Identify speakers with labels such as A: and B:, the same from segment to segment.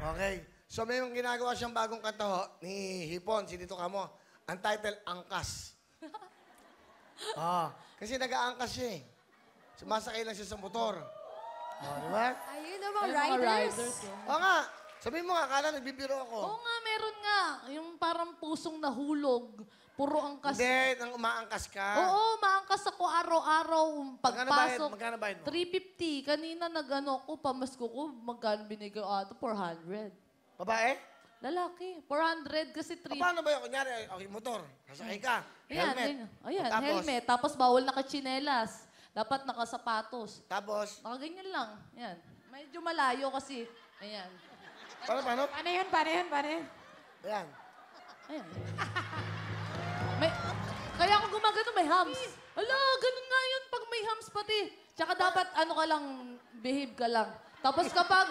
A: Okay. So may ginagawa siyang bagong kanta ho, ni Hipon, si Dito Kamo. Ang title, Angkas. Kasi nag-aangkas siya eh. Sumasakay lang siya sa motor. Di ba?
B: Ayun na mga riders.
A: Oo nga. Sabihin mo nga, akala nagbibiro ako.
C: Oo nga, meron nga. Yung parang pusong nahulog. Puro angkas.
A: Hindi, nang umaangkas ka.
C: Oo, maangkas ako araw-araw. Pagpasok,
A: Magkano bayad mo?
C: 350. Kanina nag-ano ko, pamasko ko, magkano binigay ato? 400.
A: Babae?
C: Lalaki. 400 kasi 3.
A: Paano ba yun? Kunyari, okay, motor. Sasakay ka.
C: Ayan,
A: Helmet.
C: ayan,
A: Tapos,
C: helmet. Tapos bawal nakachinelas. Dapat nakasapatos.
A: Tapos,
C: Nakaganyan lang. Ayan. Medyo malayo kasi. Ayan.
A: paano?
B: Paano yun?
A: Ayan.
C: Ayan. Kaya ako gumagano, may hams. Ala, ganun nga yun pag may hams pati. Tsaka dapat ano ka lang, behave ka lang. Tapos kapag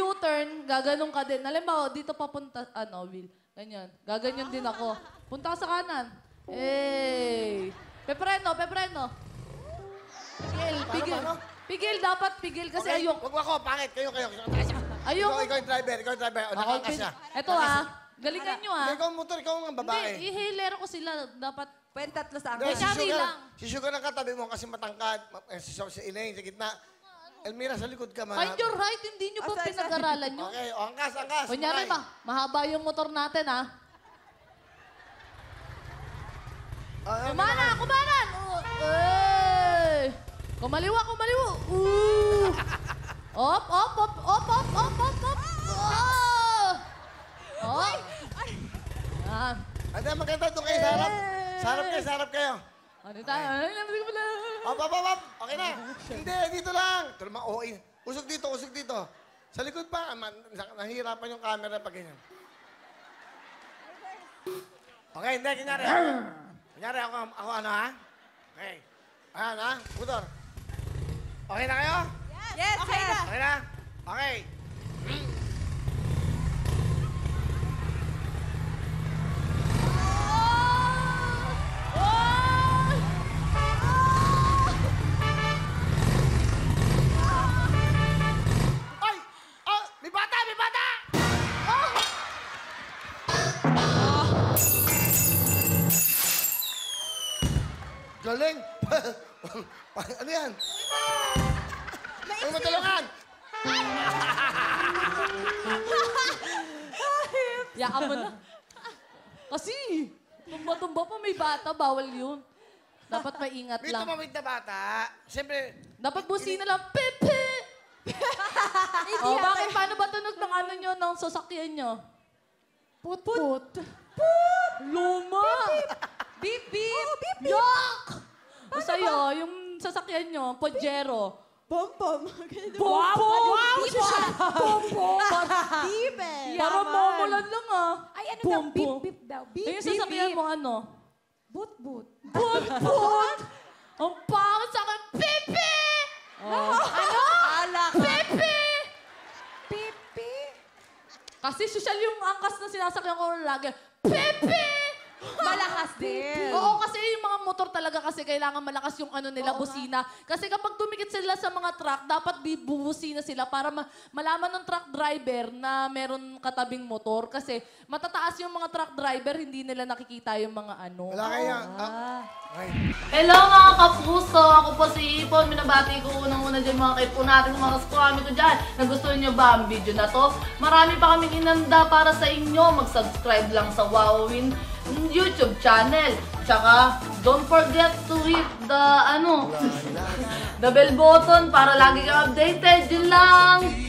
C: U-turn, gaganon ka din. Alam mo, dito papunta, Will. Ganyan. Gaganyan din ako. Punta ka sa kanan. Hey! Pepreno. Pigil.
A: Paano?
C: Pigil, dapat pigil. Kasi
A: Okay,
C: ayok.
A: Wag ako, pangit. Kayo.
C: Ayoko.
A: Ikaw yung driver. O, nakangkas siya.
C: Ito galingan nyo
A: Ikaw ang motor, ikaw ang babae.
C: Hindi, ihilero ko sila. Dapat
B: Pwede tatlo sa
A: Hindi,
B: angkas.
C: Sorry lang.
A: Si Sugar ang katabi mo kasi matangkad. Si Elaine sa gitna. Elmira, sa likod ka man.
C: find your right. Hindi nyo ba pinag-aralan nyo?
A: Okay, angkas.
C: Kunyari
A: Sakay.
C: mahaba yung motor natin, ha? Kumanan! Hey! Kumaliwa! Op! Oh! Yan.
A: Ate, maganda doon kayo sa harap. Sa harap kayo.
C: Ano tayo?
A: Op. Okay na. Hindi, dito lang. Ito naman, usog dito. Sa likod pa, nahihirapan yung camera pag ganyan. Okay, hindi, kunyari. Kunyari, ako ha? Okay. Ayan ha, motor. Okay na kayo?
B: Yes, okay na.
A: Okay na? Okay. Ay! May bata! Galing! Ano yan? Huwag mo tulungan!
C: Yakan mo na. Kasi, tumba pa may bata, bawal yun. Dapat maingat
A: May
C: lang.
A: tumawid na bata. Siyempre,
C: Dapat busina lang, pepe! Bakit? Paano ba tunog ng ano nyo, ng sasakyan nyo? Put. Luma!
B: Beep, beep. Oh, beep,
C: Yak! Sa'yo, yung sasakyan nyo, Pajero.
B: Pom-pom.
C: Wow!
B: Beep eh.
C: Parang momulan lang
B: Ay, ano daw? Beep, beep daw. Beep,
C: Yung sasakyan mo, ano?
B: Boot.
C: Put! Ang pangit sa akin, Pepe! Ano?
B: Alak.
C: Pepe!
B: Pipi.
C: Kasi social yung angkas na sinasakyan ko lagi. Pepe!
B: Malakas din.
C: Oo, kasi yung mga motor talaga kasi kailangan malakas yung ano nila, busina. Kasi kapag tumikit sila sa mga truck, dapat bubusina sila para malaman ng truck driver na meron katabing motor. Kasi matataas yung mga truck driver, hindi nila nakikita yung mga ano.
A: wala kaya. Okay.
C: Hello mga kapuso! Ako po si Ipon. Minabati ko unang-una dyan mga kaipo natin, mga kaskwami ko dyan. Nagustuhan nyo ba ang video na to? Marami pa kaming inanda para sa inyo. Mag-subscribe lang sa Wowin YouTube channel. Tsaka, don't forget to hit the, the bell button para lagi kang updated. Yun lang!